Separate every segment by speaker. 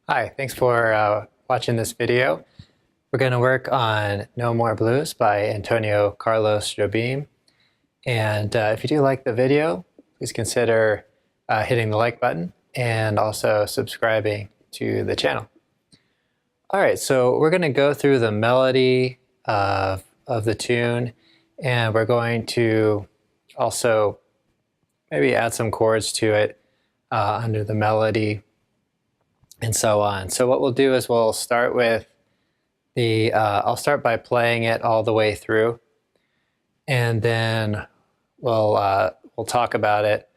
Speaker 1: Hi, thanks for watching this video. We're going to work on No More Blues by Antonio Carlos Jobim. And if you do like the video, please consider hitting the like button and also subscribing to the channel. All right, so we're going to go through the melody of the tune, and we're going to also maybe add some chords to it under the melody and so on. So what we'll do is we'll start with the, I'll start by playing it all the way through, and then we'll talk about it,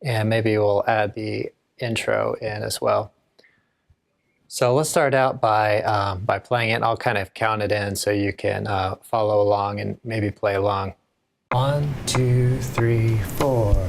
Speaker 1: and maybe we'll add the intro in as well. So let's start out by playing it, and I'll kind of count it in so you can follow along and maybe play along. 1, 2, 3, 4.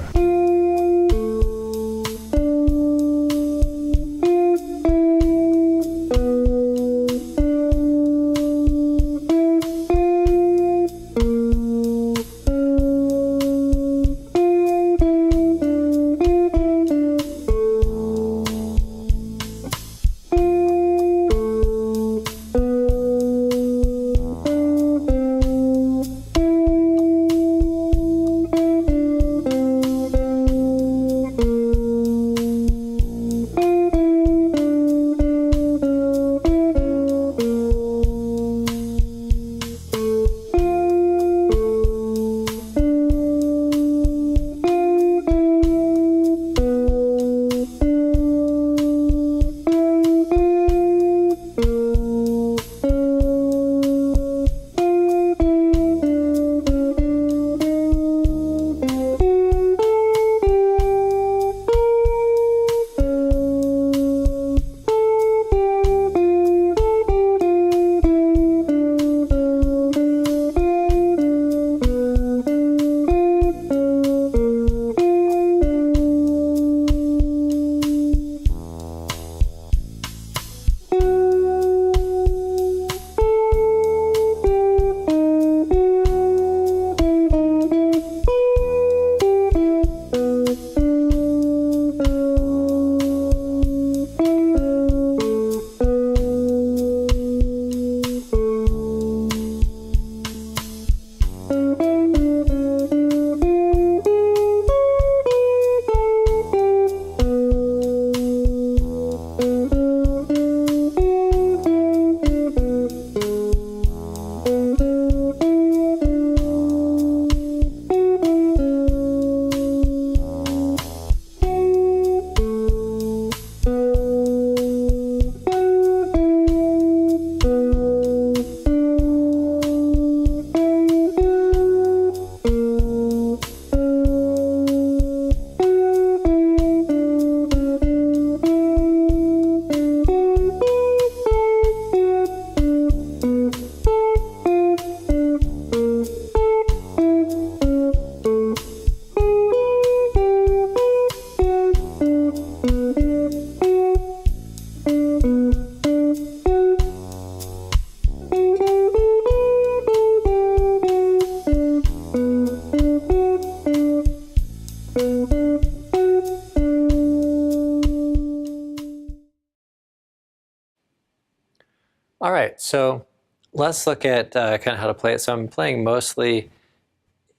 Speaker 1: All right, so let's look at kind of how to play it. So I'm playing mostly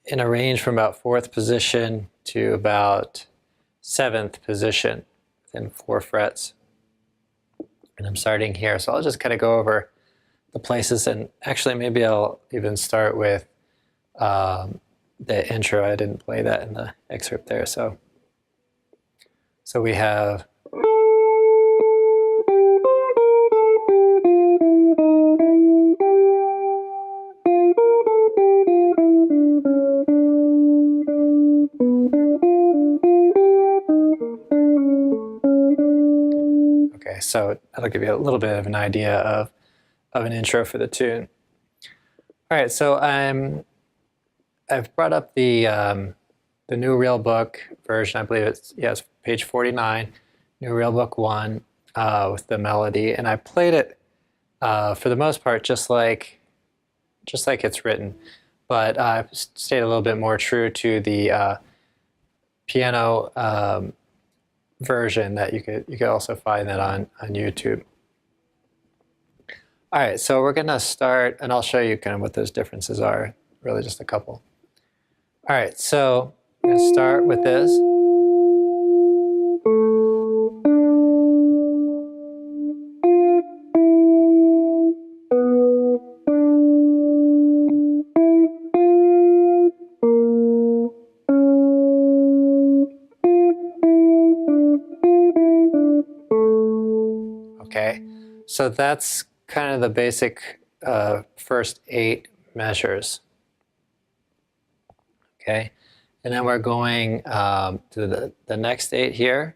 Speaker 1: in a range from about 4th position to about 7th position within 4 frets. And I'm starting here, so I'll just kind of go over the places, and actually maybe I'll even start with the intro. I didn't play that in the excerpt there. So we have so that'll give you a little bit of an idea of an intro for the tune. All right, so I've brought up the New Real Book version. I believe it's page 49, New Real Book 1 with the melody, and I played it for the most part just like it's written, but I stayed a little bit more true to the piano version that you could also find that on YouTube. All right, so we're gonna start, and I'll show you kind of what those differences are, really just a couple. All right, so we're gonna start with this. Okay, so that's kind of the basic first 8 measures. Okay, and then we're going to the next 8 here.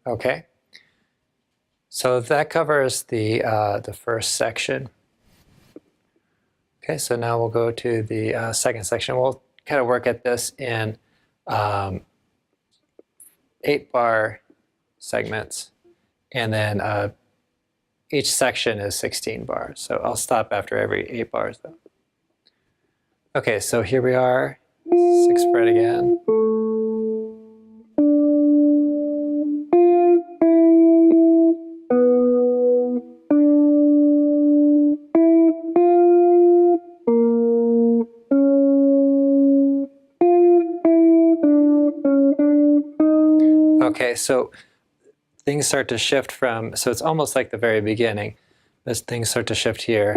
Speaker 1: Okay, so that covers the first section. Okay, so now we'll go to the second section. We'll kind of work at this in 8-bar segments, and then each section is 16 bars. So I'll stop after every 8 bars though. Okay, so here we are, 6th fret again. Okay, so things start to shift from, so it's almost like the very beginning. As things start to shift here.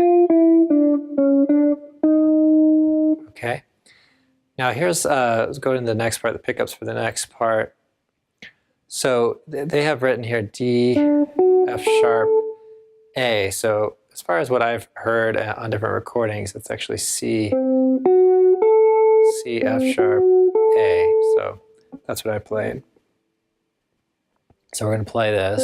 Speaker 1: Okay. Now here's, let's go to the next part, the pickups for the next part. So they have written here D, F sharp, A. So as far as what I've heard on different recordings, it's actually C, F sharp, A. So that's what I played. So we're going to play this.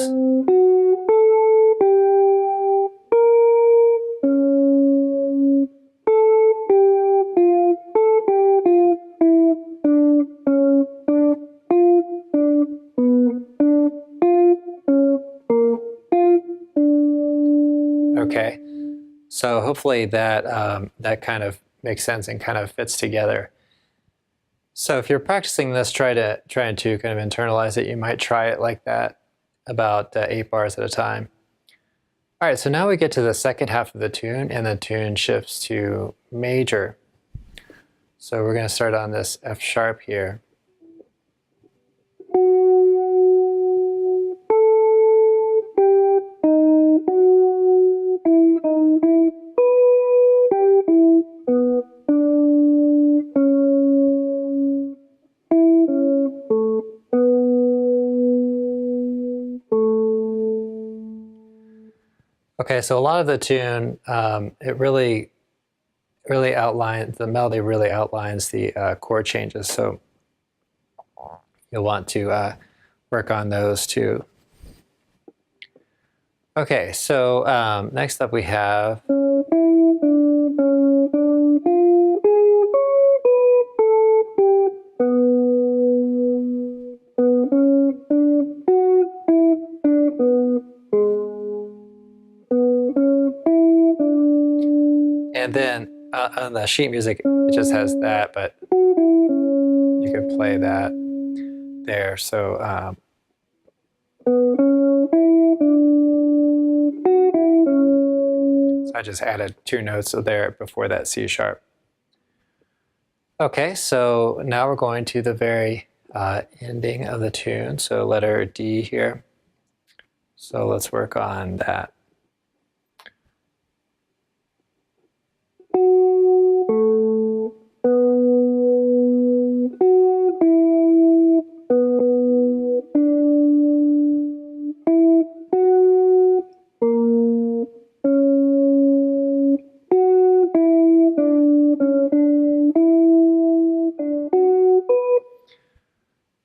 Speaker 1: Okay, so hopefully that that kind of makes sense and kind of fits together. So if you're practicing this, trying to kind of internalize it. You might try it like that, about 8 bars at a time. All right, so now we get to the second half of the tune, and the tune shifts to major. So we're going to start on this F sharp here. Okay, so a lot of the tune, it really outlines, the melody really outlines the chord changes. So you'll want to work on those too. Okay, so next up we have and then on the sheet music, it just has that, but you could play that there. So, so I just added 2 notes there before that C sharp. Okay, so now we're going to the very ending of the tune. So letter D here. So let's work on that.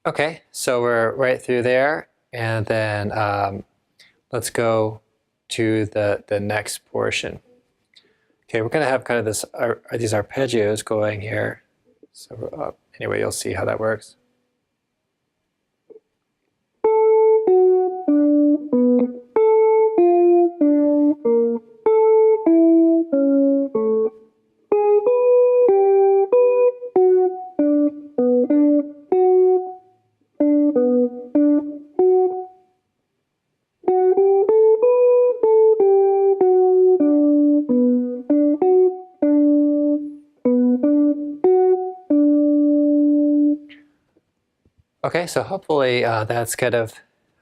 Speaker 1: Okay, so we're right through there, and then let's go to the next portion. Okay, we're going to have kind of this these arpeggios going here. So anyway, you'll see how that works. Okay, so hopefully that's kind of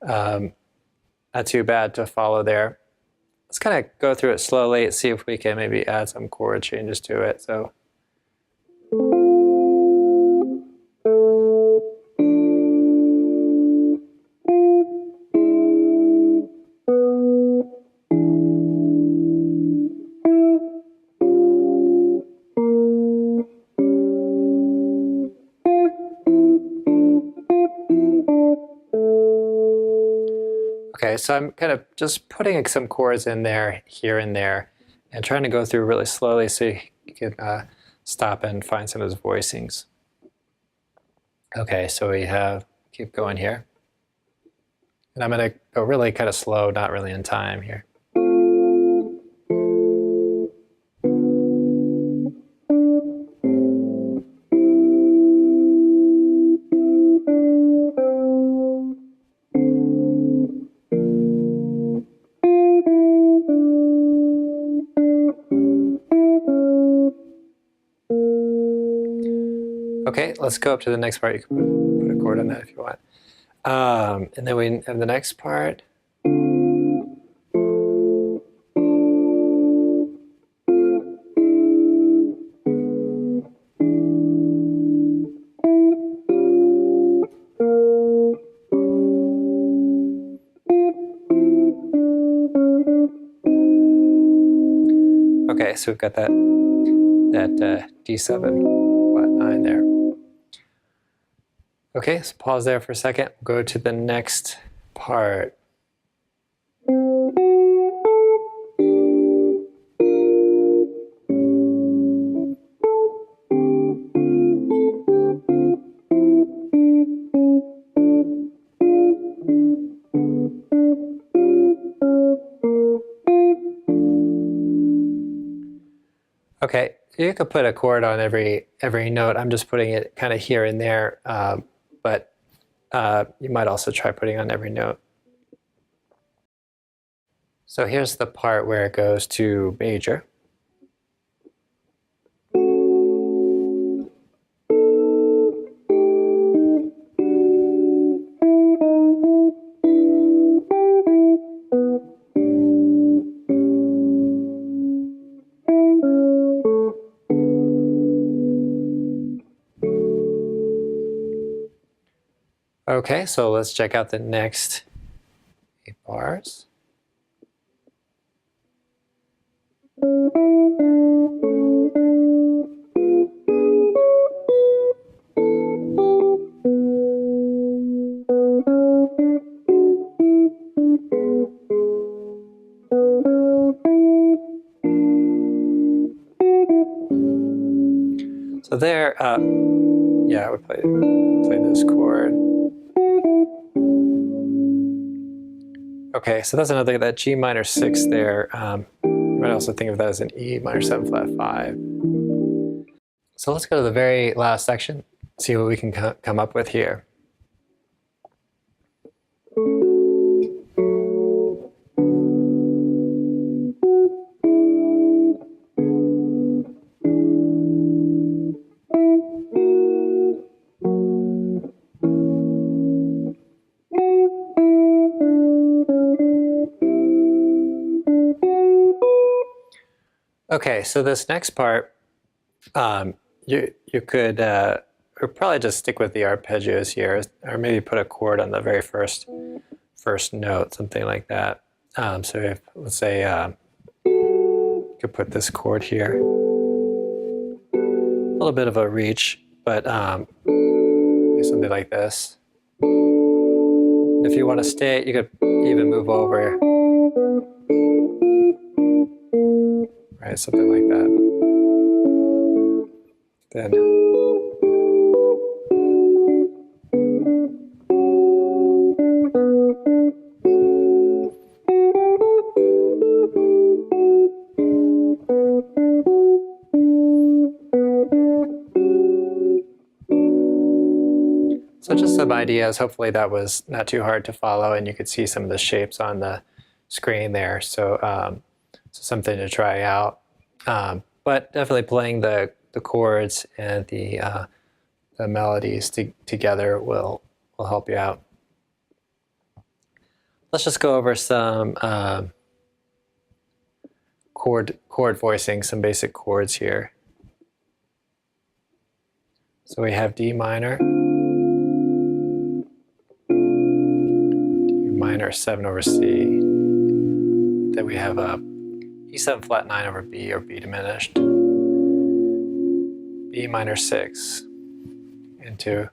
Speaker 1: not too bad to follow there. Let's kind of go through it slowly, see if we can maybe add some chord changes to it. So. Okay, so I'm kind of just putting some chords in there, here and there, and trying to go through really slowly so you can stop and find some of those voicings. Okay, so we have, keep going here. And I'm going to go really kind of slow, not really in time here. Okay, let's go up to the next part. You can put a chord on that if you want. And then we have the next part. Okay, so we've got that D7 flat 9 there. Okay, so pause there for a second. We'll go to the next part. Okay, you could put a chord on every note. I'm just putting it kind of here and there, but you might also try putting on every note. So here's the part where it goes to major. Okay, so let's check out the next 8 bars. So there, yeah, we play this chord. Okay, so that's another, that G minor 6 there. You might also think of that as an E minor 7 flat 5. So let's go to the very last section, see what we can come up with here. Okay, so this next part, you could or probably just stick with the arpeggios here, or maybe put a chord on the very first note, something like that. So if, let's say, you could put this chord here. A little bit of a reach, but something like this. And if you want to stay, you could even move over. Right, something like that. Then so just some ideas. Hopefully that was not too hard to follow, and you could see some of the shapes on the screen there. So, so something to try out. But definitely playing the chords and the melodies together will will help you out. Let's just go over some chord voicing, some basic chords here. So we have D minor, D minor 7 over C. Then we have a E7 flat 9 over B, or B diminished. B minor 6 into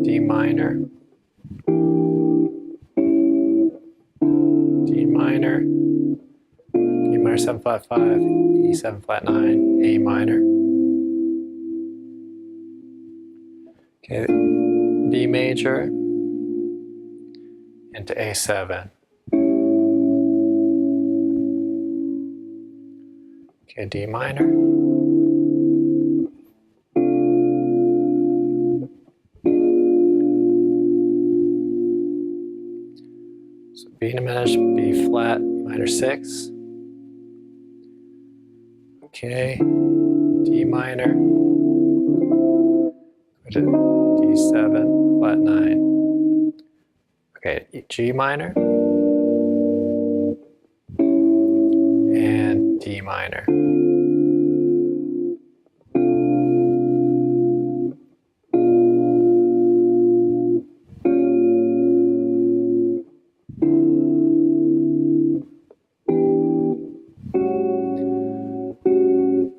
Speaker 1: D minor, D minor, D minor 7 flat 5, E7 flat 9, A minor. Okay, B major into A7. Okay, D minor. So B diminished, B flat, minor 6. Okay, D minor. Go to D7, flat 9. Okay, G minor. And D minor.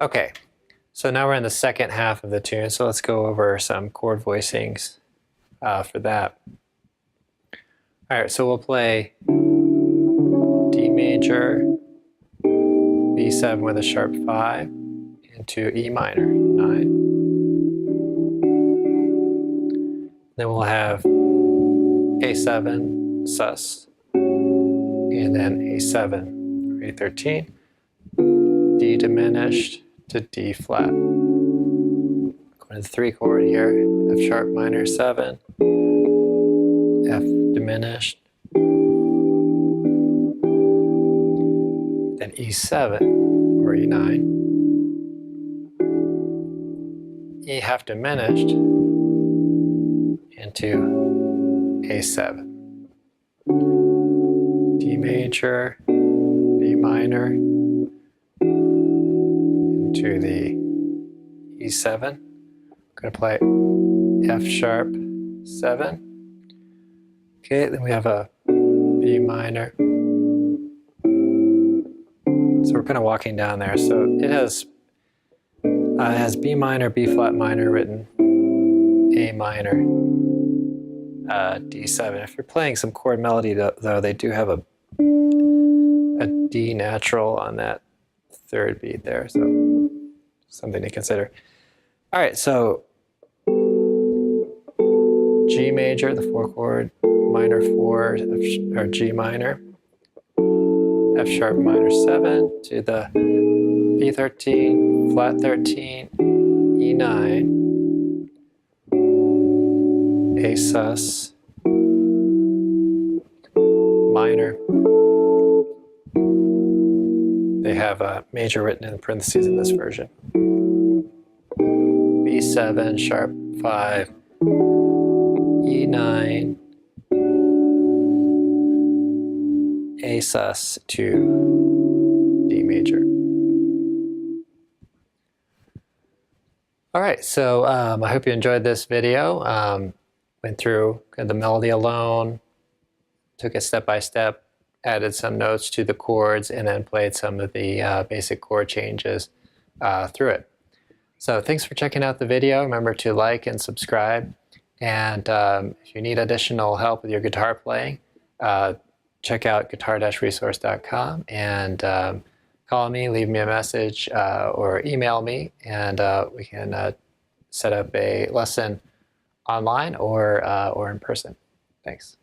Speaker 1: Okay, so now we're in the second half of the tune, so let's go over some chord voicings for that. All right, so we'll play D major, B7 with a sharp 5 into E minor, 9. Then we'll have A7 sus, and then A7 or A13, D diminished to D flat. Going to the 3 chord here, F sharp minor 7, F diminished, then E7 or E9, E half diminished into A7, D major, B minor, into the E7. I'm going to play F sharp 7. Okay, then we have a B minor. So we're kind of walking down there. So it has B minor, B flat minor written, A minor, D7. If you're playing some chord melody though, they do have a D natural on that third beat there, so something to consider. All right, so G major, the 4 chord, minor 4, or G minor, F sharp minor 7 to the B13, flat 13, E9, A sus, minor. They have a major written in parentheses in this version. B7, sharp 5, E9, A sus to D major. All right, so I hope you enjoyed this video. Went through the melody alone, took it step by step, added some notes to the chords, and then played some of the basic chord changes through it. So thanks for checking out the video. Remember to like and subscribe. And if you need additional help with your guitar playing, check out guitar-resource.com and call me, leave me a message, or email me, and we can set up a lesson online or in person. Thanks.